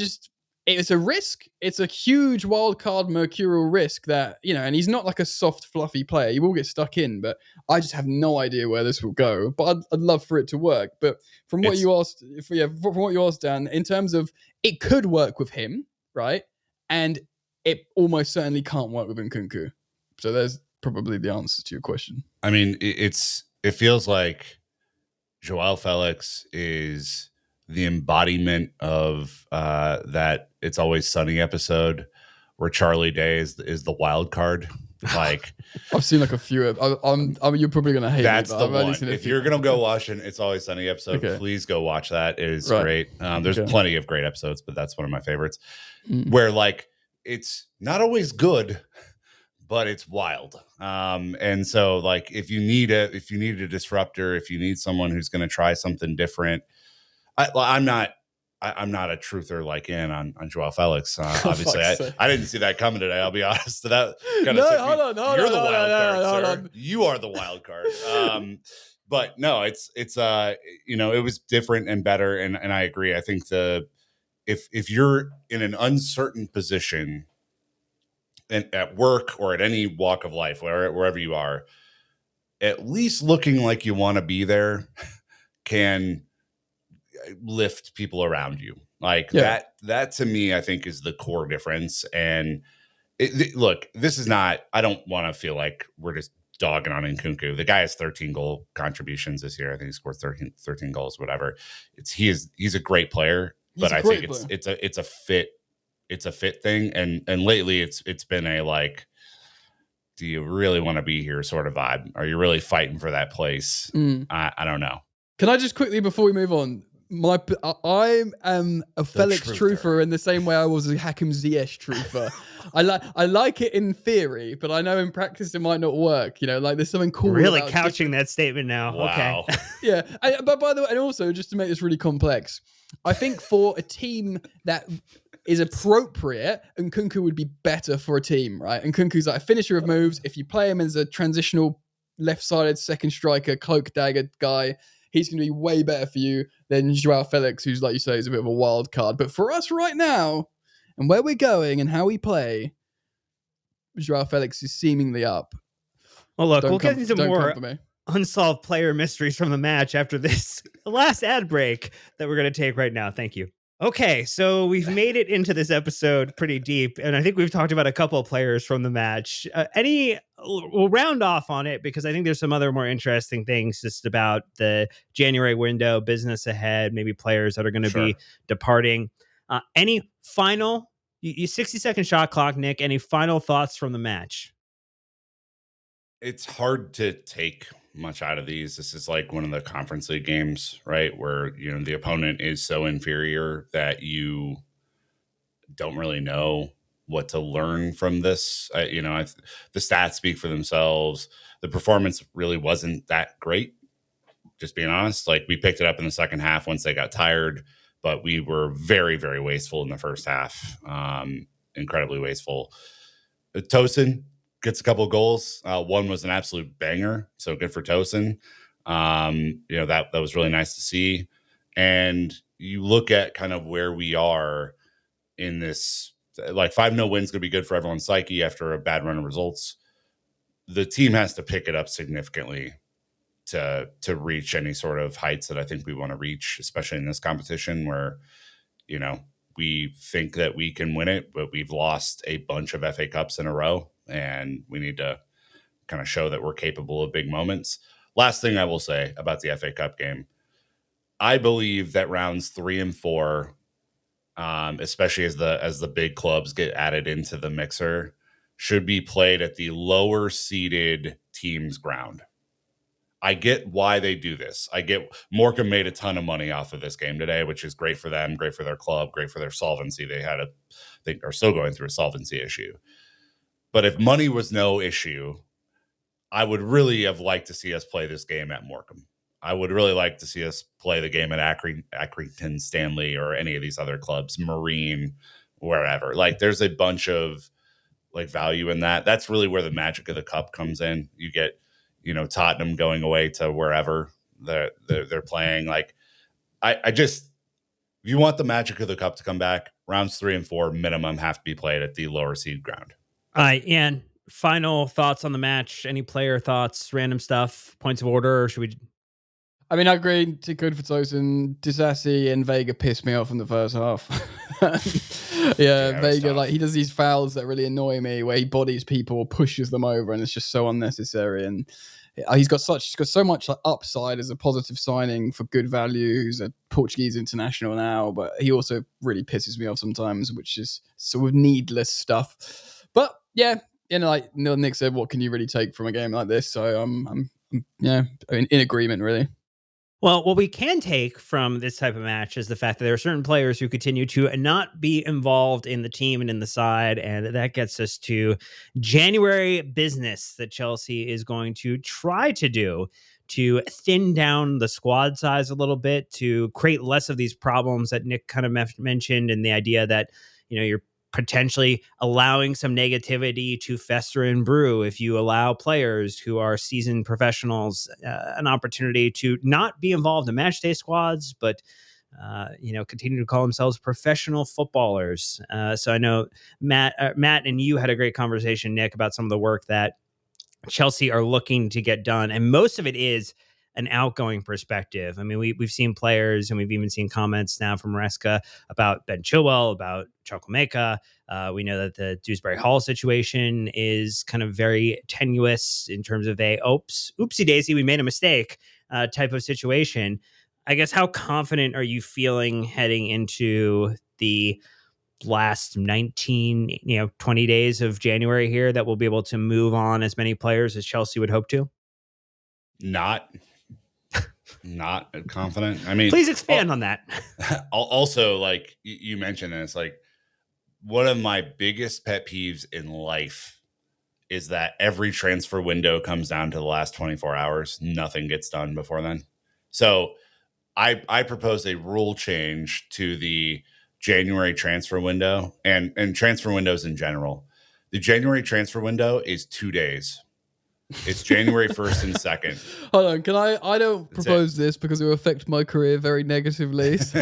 it's a risk. It's a huge wild card mercurial risk that, and he's not like a soft, fluffy player. He will get stuck in, but I just have no idea where this will go. But I'd love for it to work. But from what you asked, Dan, in terms of it could work with him, right? And it almost certainly can't work with Nkunku. So there's probably the answer to your question. I mean, it feels like Joao Felix is the embodiment of that It's Always Sunny episode where Charlie Day is the wild card. Like, I've seen like a few. You're probably gonna hate. That's me, the one. If you're gonna go watch an It's Always Sunny episode, please go watch that. It is great. There's plenty of great episodes, but that's one of my favorites. Where like it's not always good, but it's wild. And so like if you need a disruptor, if you need someone who's going to try something different, I'm not a truther like on Joao Felix. Obviously, I didn't see that coming today. I'll be honest. That kind of hold on, you're the wild card, sir. You are the wild card. But no, it's you know, it was different and better, and I agree. I think if you're in an uncertain position at work or at any walk of life, wherever you are, at least looking like you want to be there can lift people around you. Like that to me, I think is the core difference. And look, this is not, I don't want to feel like we're just dogging on Nkunku. The guy has 13 goal contributions this year. I think he scored 13 goals, whatever. He's a great player, but I think it's a fit thing. And lately it's been a like, do you really want to be here sort of vibe? Are you really fighting for that place? I don't know. Can I just quickly, before we move on, I am a Felix truther in the same way I was a Hakim Ziyech truther. I like it in theory, but I know in practice it might not work. You know, like there's something cool. Really couching that statement now. Wow. Okay. Yeah, but by the way, and also just to make this really complex, I think for a team that is appropriate, Nkunku would be better for a team, right? Nkunku's like a finisher of moves. If you play him as a transitional left-sided second striker, cloak dagger guy, he's going to be way better for you than Joao Felix, who's, like you say, is a bit of a wild card. But for us right now, and where we're going and how we play, Joao Felix is seemingly up. Well, look, we'll get into more unsolved player mysteries from the match after this last ad break that we're going to take right now. Thank you. Okay, so we've made it into this episode pretty deep, and I think we've talked about a couple of players from the match. We'll round off on it because I think there's some other more interesting things just about the January window, business ahead, maybe players that are going to be departing. Any final, you 60-second shot clock, Nick, any final thoughts from the match? It's hard to take much out of these. This is like one of the Conference League games, right? Where, you know, the opponent is so inferior that you don't really know what to learn from this. The stats speak for themselves. The performance really wasn't that great, just being honest. Like, we picked it up in the second half once they got tired, but we were very, very wasteful in the first half. Incredibly wasteful. Tosin gets a couple of goals. One was an absolute banger, so good for Tosin. That was really nice to see. And you look at kind of where we are in this, like 5-0 win's going to be good for everyone's psyche after a bad run of results. The team has to pick it up significantly to reach any sort of heights that I think we want to reach, especially in this competition where, you know, we think that we can win it, but we've lost a bunch of FA Cups in a row, and we need to kind of show that we're capable of big moments. Last thing I will say about the FA Cup game, I believe that rounds 3 and 4, especially as the big clubs get added into the mixer, should be played at the lower seeded team's ground. I get why they do this. I get Morecambe made a ton of money off of this game today, which is great for them, great for their club, great for their solvency. They are still going through a solvency issue. But if money was no issue, I would really have liked to see us play this game at Morecambe. I would really like to see us play the game at Accrington Stanley or any of these other clubs, Marine, wherever. Like, there's a bunch of like value in that. That's really where the magic of the cup comes in. You get, you know, Tottenham going away to wherever they're playing. Like, I just, if you want the magic of the cup to come back, rounds 3 and 4 minimum have to be played at the lower seed ground. All right, Ian, final thoughts on the match? Any player thoughts, random stuff, points of order, or should we? I mean, I agree. Good for Tosin. Disasi and Vega pissed me off in the first half. yeah, Vega, like, he does these fouls that really annoy me, where he bodies people, pushes them over, and it's just so unnecessary. And he's got so much like upside as a positive signing for good value. He's a Portuguese international now, but he also really pisses me off sometimes, which is sort of needless stuff. But yeah, you know, like Nick said, what can you really take from a game like this? So I'm in agreement, really. Well, what we can take from this type of match is the fact that there are certain players who continue to not be involved in the team and in the side. And that gets us to January business that Chelsea is going to try to do to thin down the squad size a little bit, to create less of these problems that Nick kind of mentioned, and the idea that, you're potentially allowing some negativity to fester and brew if you allow players who are seasoned professionals an opportunity to not be involved in match day squads, but continue to call themselves professional footballers. So I know Matt and you had a great conversation, Nick, about some of the work that Chelsea are looking to get done, and most of it is an outgoing perspective. I mean, we've seen players, and we've even seen comments now from Maresca about Ben Chilwell, about Chukwuemeka. We know that the Dewsbury Hall situation is kind of very tenuous in terms of oopsie daisy, we made a mistake type of situation. I guess, how confident are you feeling heading into the last 19, 20 days of January here that we'll be able to move on as many players as Chelsea would hope to? Not confident. I mean, please expand on that. Also, like you mentioned, it's like one of my biggest pet peeves in life is that every transfer window comes down to the last 24 hours. Nothing gets done before then. So I proposed a rule change to the January transfer window and transfer windows in general. The January transfer window is 2 days. It's January 1st and 2nd. Hold on, can I don't propose this because it will affect my career very negatively. So.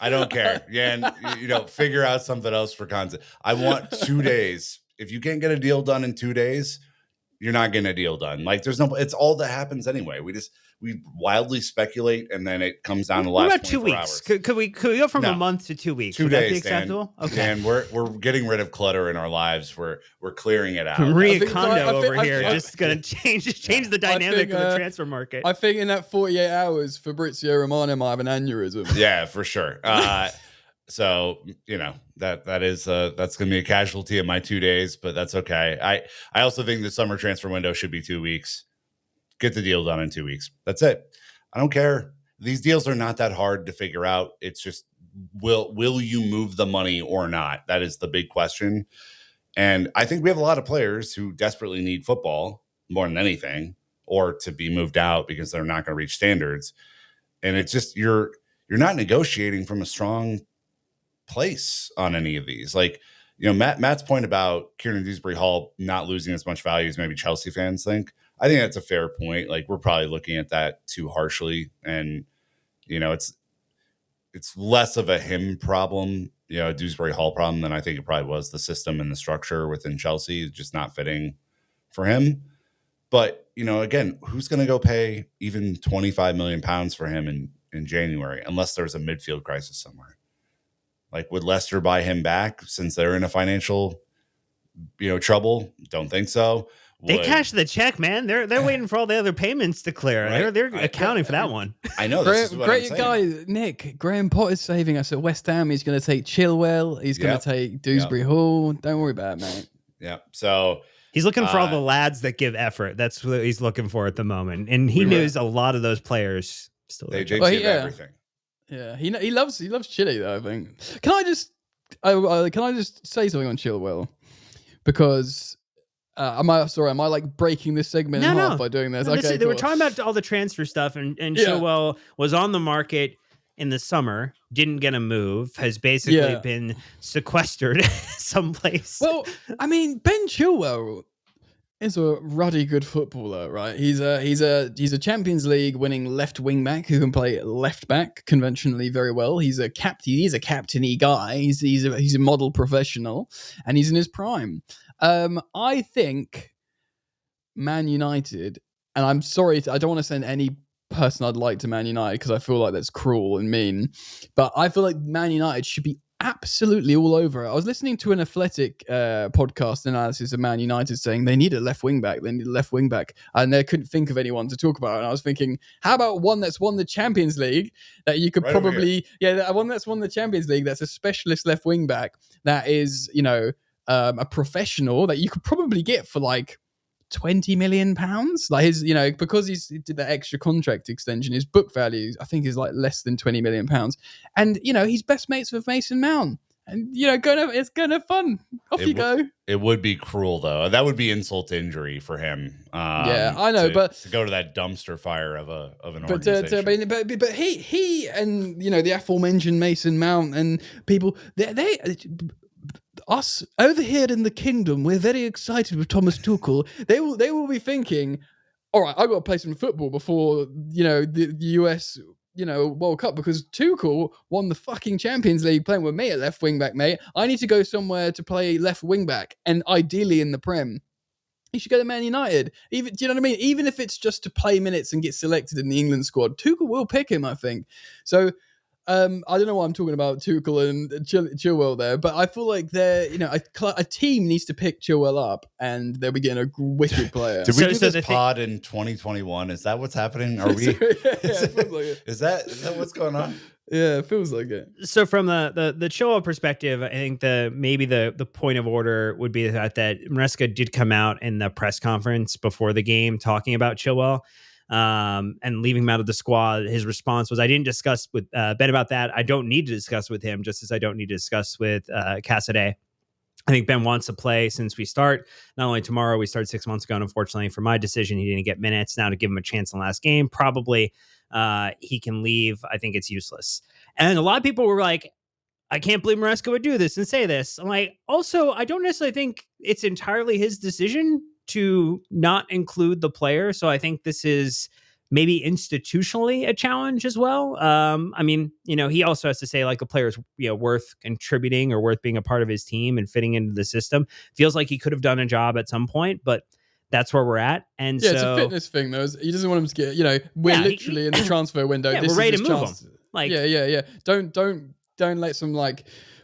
I don't care. Yeah, and figure out something else for content. I want 2 days. If you can't get a deal done in 2 days, you're not getting a deal done. Like it's all that happens anyway. We wildly speculate, and then it comes down to the last. What about 2 weeks? Hours. Could we go from a month to 2 weeks? 2 days, that be acceptable? Dan. Okay. And we're getting rid of clutter in our lives. We're clearing it out. Maria Kondo over here just going to change the dynamic of the transfer market. I think in that 48 hours, Fabrizio Romano might have an aneurysm. Yeah, for sure. So that's going to be a casualty of my 2 days, but that's okay. I also think the summer transfer window should be 2 weeks. Get the deal done in 2 weeks. That's it. I don't care. These deals are not that hard to figure out. It's just, will you move the money or not? That is the big question. And I think we have a lot of players who desperately need football more than anything, or to be moved out because they're not going to reach standards. And it's just, you're not negotiating from a strong place on any of these. Like, Matt's point about Kieran Dewsbury Hall not losing as much value as maybe Chelsea fans think, I think that's a fair point. Like, we're probably looking at that too harshly, and it's less of a him problem, a Dewsbury Hall problem, than I think it probably was the system and the structure within Chelsea just not fitting for him. But again, who's going to go pay even £25 million for him in January, unless there's a midfield crisis somewhere? Like, would Leicester buy him back since they're in a financial trouble? Don't think so. They cashed the check, man. They're waiting for all the other payments to clear. Right? They're accounting for that one. I know. This is what great I'm guy, Nick. Graham Potter's saving us at West Ham. He's going to take Chilwell. He's going to take Dewsbury Hall. Don't worry about it, mate. Yeah. So he's looking for all the lads that give effort. That's what he's looking for at the moment. And he knows a lot of those players still. They give everything. Yeah, he loves Chile though. I think. Can I just say something on Chilwell? Because am I like breaking this segment in half by doing this? No, okay, they were talking about all the transfer stuff, and Chilwell was on the market in the summer, didn't get a move, has basically been sequestered someplace. Well, I mean, Ben Chilwell is a ruddy good footballer, right? He's a Champions League winning left wing back who can play left back conventionally very well. He's a captainy guy. He's a model professional, and he's in his prime. I think Man United, and I'm sorry, I don't want to send any person I'd like to Man United because I feel like that's cruel and mean, but I feel like Man United should be absolutely all over it. I was listening to an Athletic podcast analysis of Man United saying they need a left wing back, and they couldn't think of anyone to talk about. And I was thinking, how about one that's won the Champions League that you could one that's won the Champions League that's a specialist left wing back that is, a professional that you could probably get for like £20 million. Like his, because he did that extra contract extension, his book value, I think, is like less than £20 million. And, he's best mates with Mason Mount. And, it's going to have fun. Off you go. It would be cruel, though. That would be insult to injury for him. Yeah, I know, but to go to that dumpster fire of an but organization. But he and the aforementioned Mason Mount and people, they us over here in the kingdom, we're very excited with Thomas Tuchel. They will be thinking, all right, I got to play some football before the US World Cup, because Tuchel won the fucking Champions League playing with me at left wing back, mate. I need to go somewhere to play left wing back, and ideally in the Prem. He should go to Man United. Even, do you know what I mean? Even if it's just to play minutes and get selected in the England squad, Tuchel will pick him, I think. So I don't know why I'm talking about Tuchel and Chilwell there, but I feel like they're, a team needs to pick Chilwell up, and they'll be getting a wicked player. Did we do this pod in 2021? Is that what's happening? Are we? Is that what's going on? Yeah, it feels like it. So from the Chilwell perspective, I think maybe the point of order would be the fact that Maresca did come out in the press conference before the game talking about Chilwell and leaving him out of the squad. His response was, I didn't discuss with Ben about that. I don't need to discuss with him, just as I don't need to discuss with Cassidy. I think Ben wants to play since we start. Not only tomorrow, we started 6 months ago, and unfortunately for my decision, he didn't get minutes. Now to give him a chance in the last game, probably he can leave. I think it's useless. And a lot of people were like, I can't believe Maresca would do this and say this. I'm like, also, I don't necessarily think it's entirely his decision to not include the player. So I think this is maybe institutionally a challenge as well. I mean, he also has to say like a player's worth contributing or worth being a part of his team and fitting into the system. Feels like he could have done a job at some point, but that's where we're at. And it's a fitness thing though. He doesn't want him to get, we're literally in the transfer window. Yeah, we're ready to move him. Like, yeah. Don't let some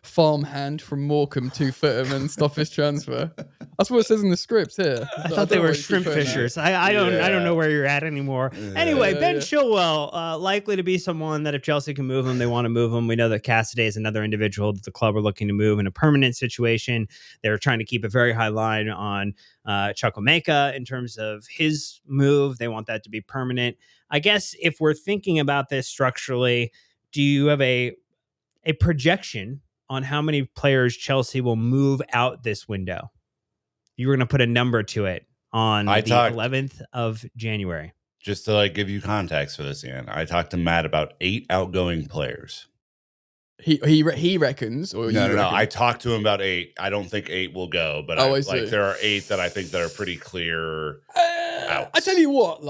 farmhand from Morecambe 2-foot him and stop his transfer. That's what it says in the script here. I thought they were shrimp fishers. I don't know where you're at anymore. Anyway, Ben Chilwell, likely to be someone that if Chelsea can move him, they want to move him. We know that Cassidy is another individual that the club are looking to move in a permanent situation. They're trying to keep a very high line on Chukwuemeka in terms of his move. They want that to be permanent. I guess if we're thinking about this structurally, do you have a projection on how many players Chelsea will move out this window? You were going to put a number to it on the 11th of January. Just to give you context for this, Ian, I talked to Matt about 8 outgoing players. He reckons, or no. I talked to him about 8. I don't think 8 will go, but there are 8 that I think that are pretty clear. I tell you what, to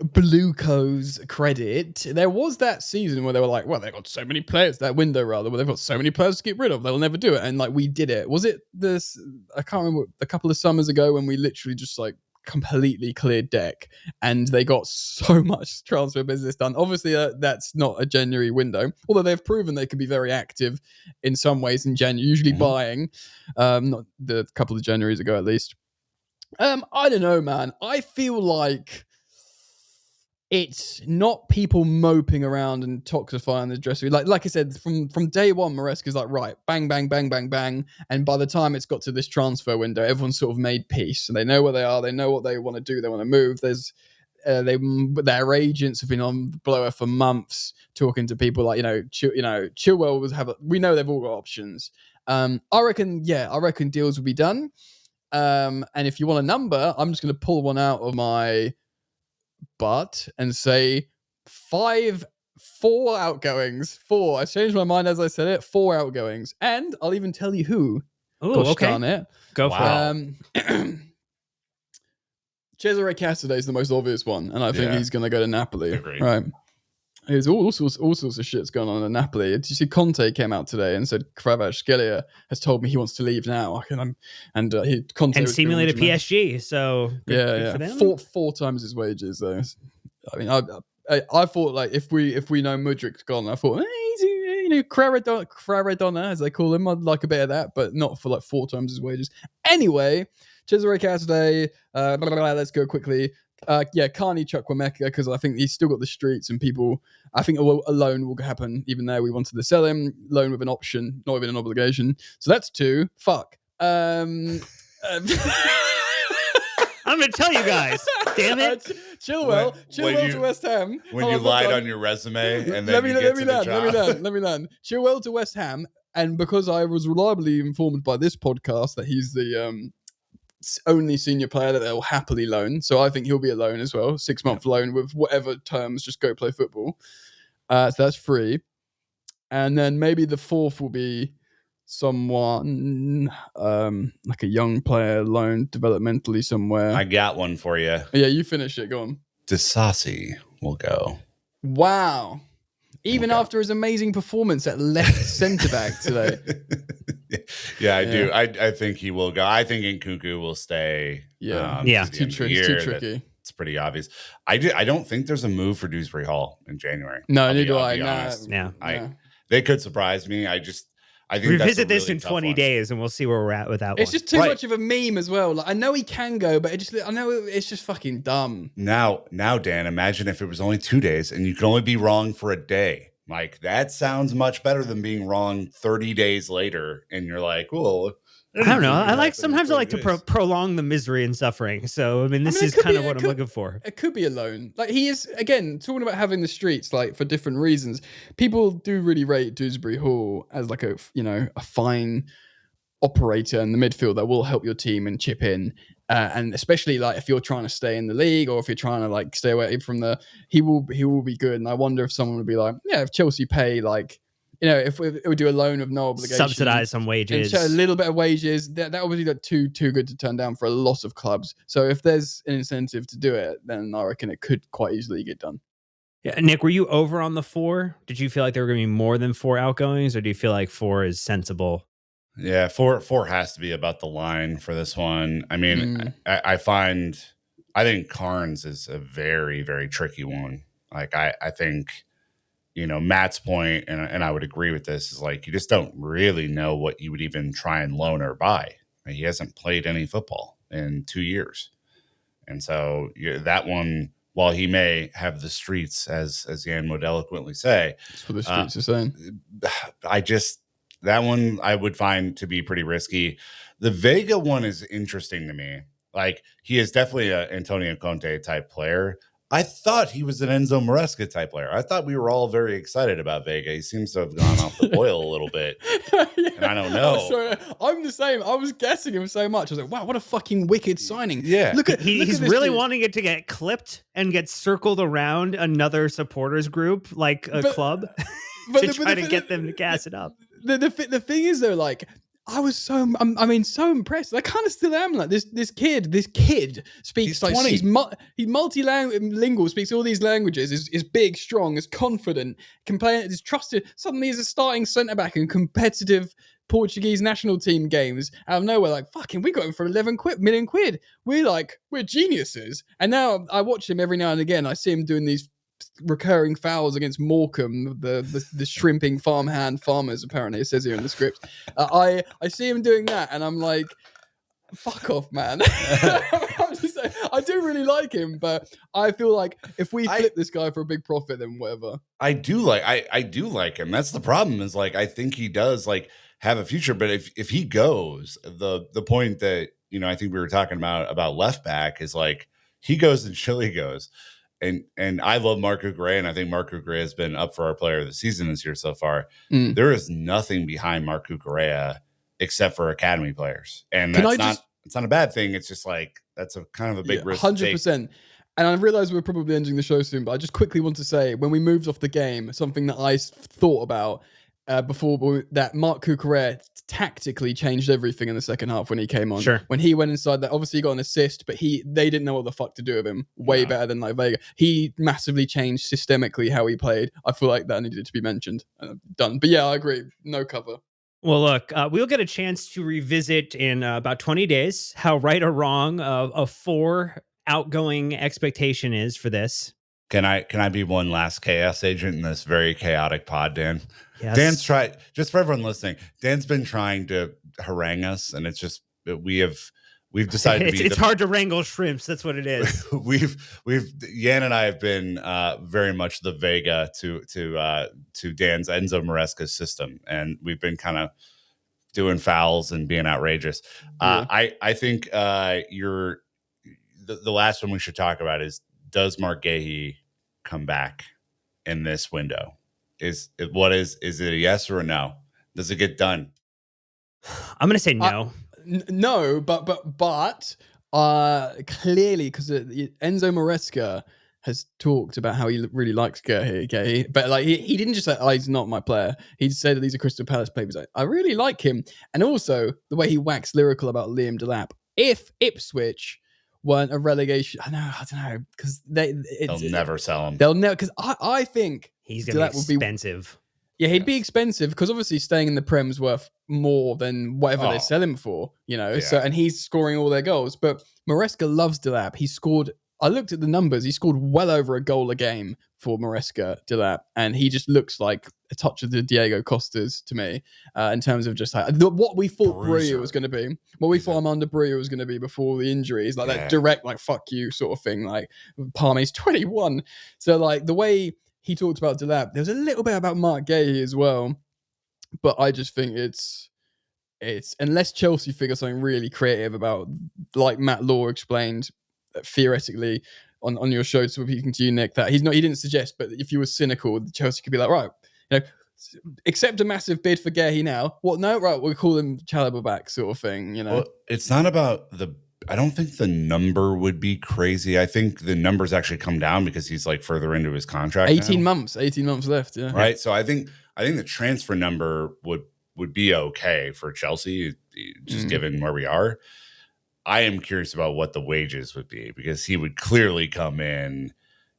Bluco's credit, there was that season where they were like, well, they've got so many players, that window rather, where they've got so many players to get rid of, they'll never do it. And we did it. Was it this? I can't remember, a couple of summers ago when we literally just completely cleared deck and they got so much transfer business done. Obviously that's not a January window, although they've proven they can be very active in some ways in January, usually buying, not the couple of Januaries ago at least. I don't know, man. I feel like it's not people moping around and toxifying the dressing room. Like I said, from day one, Maresca's right, bang, bang, bang, bang, bang. And by the time it's got to this transfer window, everyone's sort of made peace and they know where they are. They know what they want to do. They want to move. Their agents have been on the blower for months talking to people Chilwell was we know they've all got options. I reckon deals will be done. And if you want a number, I'm just going to pull one out of my butt and say 4 outgoings. 4. I changed my mind as I said it. 4 outgoings. And I'll even tell you who. Oh, okay. Darn it. Go for it. Cesare Cassidy is the most obvious one. And I think he's going to go to Napoli. Agreed. Right. There's all sorts of shit's going on in Napoli. Did you see Conte came out today and said Kvaratskhelia has told me he wants to leave now. Conte and seemingly to PSG. So good for them. Four times his wages though. I mean, I thought if we know Mudrik's gone, I thought he's Kvaradona as they call him. I'd like a bit of that, but not for 4 times his wages. Anyway, Cesare Cassidy. Let's go quickly. Carney Chukwuemeka, because I think he's still got the streets and people. I think a loan will happen even though we wanted to sell him. Loan with an option, not even an obligation. So that's 2. Fuck. I'm going to tell you guys. Damn it. Chilwell to West Ham. When you lied on your resume and then let me land. Chilwell to West Ham. And because I was reliably informed by this podcast that he's the only senior player that they'll happily loan. So I think he'll be a loan as well. 6-month loan with whatever terms, just go play football. So that's free. And then maybe the fourth will be someone like a young player loaned developmentally somewhere. I got one for you. Yeah, you finish it. Go on. Disasi will go. Wow. Even after his amazing performance at left centre back today. Yeah, I do. I think he will go. I think Nkunku will stay. Too tricky. It's pretty obvious. I don't think there's a move for Dewsbury Hall in January. No, neither do I. They could surprise me. I think revisit that's this in 20 days and we'll see where we're at with that one. It's just too much of a meme as well. Like, I know he can go, but I know it's just fucking dumb. Now, Dan, imagine if it was only 2 days and you could only be wrong for a day. Like, that sounds much better than being wrong 30 days later. And you're like, well, I don't know. Sometimes I like to prolong the misery and suffering. So, this is kind of what I'm looking for. It could be a loan. Like, he is, again, talking about having the streets, like, for different reasons. People do really rate Dewsbury Hall as like a fine operator in the midfield that will help your team and chip in. And especially like if you're trying to stay in the league or if you're trying to like stay away from he will be good. And I wonder if someone would be like, yeah, if Chelsea pay like, if we would do a loan of no obligation, subsidize some wages, a little bit of wages, that would be like too good to turn down for a lot of clubs. So if there's an incentive to do it, then I reckon it could quite easily get done. Yeah, Nick, were you over on the 4? Did you feel like there were going to be more than 4 outgoings, or do you feel like 4 is sensible? Yeah, 4 has to be about the line for this one. I mean, I think Carnes is a very, very tricky one. Like, I think, Matt's point, and I would agree with this, is like, you just don't really know what you would even try and loan or buy. He hasn't played any football in 2 years. And so that one, while he may have the streets, as Jan would eloquently say. That's what the streets are saying. That one I would find to be pretty risky. The Vega one is interesting to me. Like, he is definitely an Antonio Conte type player. I thought he was an Enzo Maresca type player. I thought we were all very excited about Vega. He seems to have gone off the boil a little bit. And I don't know. Sorry, I'm the same. I was guessing him so much. I was like, wow, what a fucking wicked signing. Yeah. He's really wanting it to get clipped and get circled around another supporters group, like a club, to try to get them to gas it up. The thing is, though, like, I was so impressed. I kind of still am. Like, this kid speaks like he's multilingual, speaks all these languages, is big, strong, is confident, can play, is trusted. Suddenly he's a starting centre back in competitive Portuguese national team games out of nowhere. Like, fucking, we got him for 11 million quid. We're geniuses. And now I watch him every now and again. I see him doing these recurring fouls against Morecambe, the shrimping farmers, apparently it says here in the script. I see him doing that and I'm like, fuck off, man. I'm just saying, I do really like him, but I feel like if we flip this guy for a big profit, then whatever. I do like him. That's the problem, is like, I think he does like have a future, but if he goes, the point that I think we were talking about left back is like, he goes and Chile goes. And I love Marco Gray, and I think Marco Gray has been up for our player of the season this year so far. There is nothing behind Marco Gray except for academy players. And it's not a bad thing. It's just like, that's a kind of a big risk. 100%. And I realize we're probably ending the show soon, but I just quickly want to say, when we moved off the game, something that I thought about before, that Marc Cucurella tactically changed everything in the second half when he came on. Sure. When he went inside, that obviously he got an assist, but they didn't know what the fuck to do with him. Way better than like Vega. He massively changed systemically how he played. I feel like that needed to be mentioned. Done. But yeah, I agree. No cover. Well, look, we'll get a chance to revisit in about 20 days how right or wrong a 4 outgoing expectation is for this. Can I be one last chaos agent in this very chaotic pod, Dan? Yes. Dan's tried, just for everyone listening, Dan's been trying to harangue us, and it's just we've decided it's hard to wrangle shrimps. That's what it is. Yan and I have been very much the Vega to Dan's Enzo Maresca system, and we've been kind of doing fouls and being outrageous. I think the last one we should talk about is, does Mark Gahey come back in this window? Is it a yes or a no? Does it get done? I'm going to say no. No, but clearly, because Enzo Maresca has talked about how he really likes Gahey, but like he didn't just say, "Oh, he's not my player." He said that he's a Crystal Palace player. He's like, "I really like him," and also the way he waxed lyrical about Liam Delap. If Ipswich weren't a relegation, I don't know, because they'll never sell him. They'll never, because I think he's going to be expensive. Yeah, he'd be expensive because obviously staying in the Prem's worth more than whatever they sell him for, you know. Yeah. So, and he's scoring all their goals. But Maresca loves Delap. He scored. I looked at the numbers. He scored well over a goal a game for Maresca Delap, and he just looks like a touch of the Diego Costas to me in terms of just like what we thought Breuer was going to be. What we thought Amanda Breuer was going to be before the injuries, like that direct, like fuck you sort of thing. Like Palme's 21, so like the way he talked about Delap, there was a little bit about Mark Gahey as well, but I just think it's unless Chelsea figure something really creative about, like Matt Law explained theoretically on your show, speaking to you, Nick, that he didn't suggest, but if you were cynical, Chelsea could be like, right, you know, accept a massive bid for Gahey now. What? No, right, we'll call him Chalobah back, sort of thing. You know, well, it's not about the. I don't think the number would be crazy. I think the numbers actually come down because he's like further into his contract. 18 months left. Yeah. Right. So I think the transfer number would be okay for Chelsea, just given where we are. I am curious about what the wages would be, because he would clearly come in.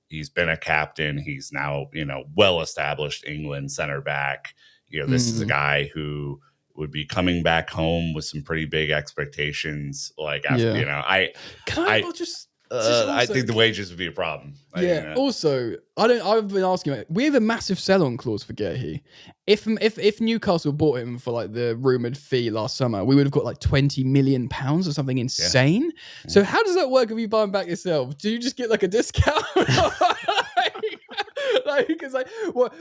He's been a captain. He's now, well-established England center back. This is a guy who would be coming back home with some pretty big expectations. Like, after, I think the wages would be a problem. Also, I've been asking. We have a massive sell-on clause for Gahey. If Newcastle bought him for like the rumored fee last summer, we would have got like £20 million or something insane. Yeah. So how does that work if you buy him back yourself? Do you just get like a discount? Because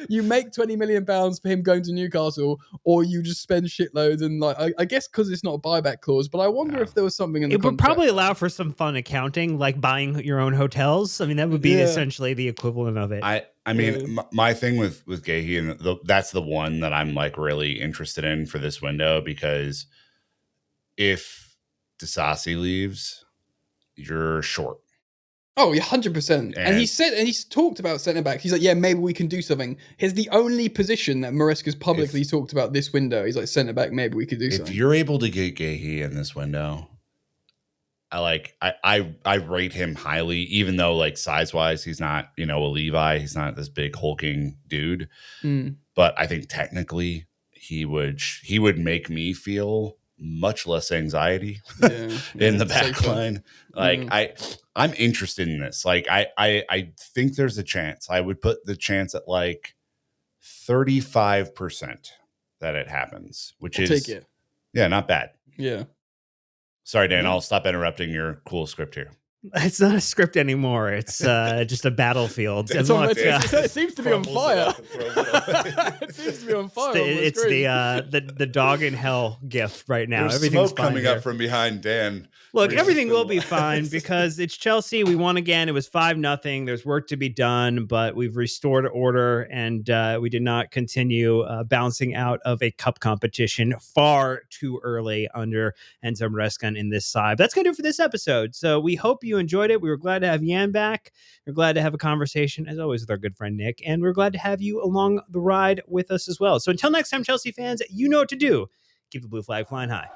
you make £20 million for him going to Newcastle, or you just spend shitloads, and like I guess because it's not a buyback clause. But I wonder if there was something in the contract. Would probably allow for some fun accounting, like buying your own hotels. I mean, that would be essentially the equivalent of it. I mean, my thing with Gahey, and that's the one that I'm like really interested in for this window, because if Disasi leaves, you're short. Oh, 100%. And he said, and he's talked about centre back. He's like, yeah, maybe we can do something. Here's the only position that Maresca's publicly talked about this window. He's like, centre back, maybe we could do something. If you're able to get Gahey in this window, I rate him highly, even though like size wise, he's not, a Levi. He's not this big hulking dude. But I think technically he would make me feel much less anxiety in the back line. Like I'm interested in this. Like I think there's a chance. I would put the chance at like 35% that it happens, which I'll take it. Yeah, not bad. Yeah. Sorry, Dan, I'll stop interrupting your cool script here. It's not a script anymore. It's just a battlefield. It seems to be on fire. It seems to be on fire. It's the dog in hell gift right now. There's everything's smoke coming up from behind Dan. Look, everything will be fine because it's Chelsea. We won again. It was 5-0. There's work to be done, but we've restored order, and we did not continue bouncing out of a cup competition far too early under Enzo Maresca in this side. That's going to do it for this episode. So we hope you enjoyed it. We were glad to have Yan back. We're glad to have a conversation, as always, with our good friend Nick, and we're glad to have you along the ride with us as well. So until next time, Chelsea fans, you know what to do. Keep the blue flag flying high.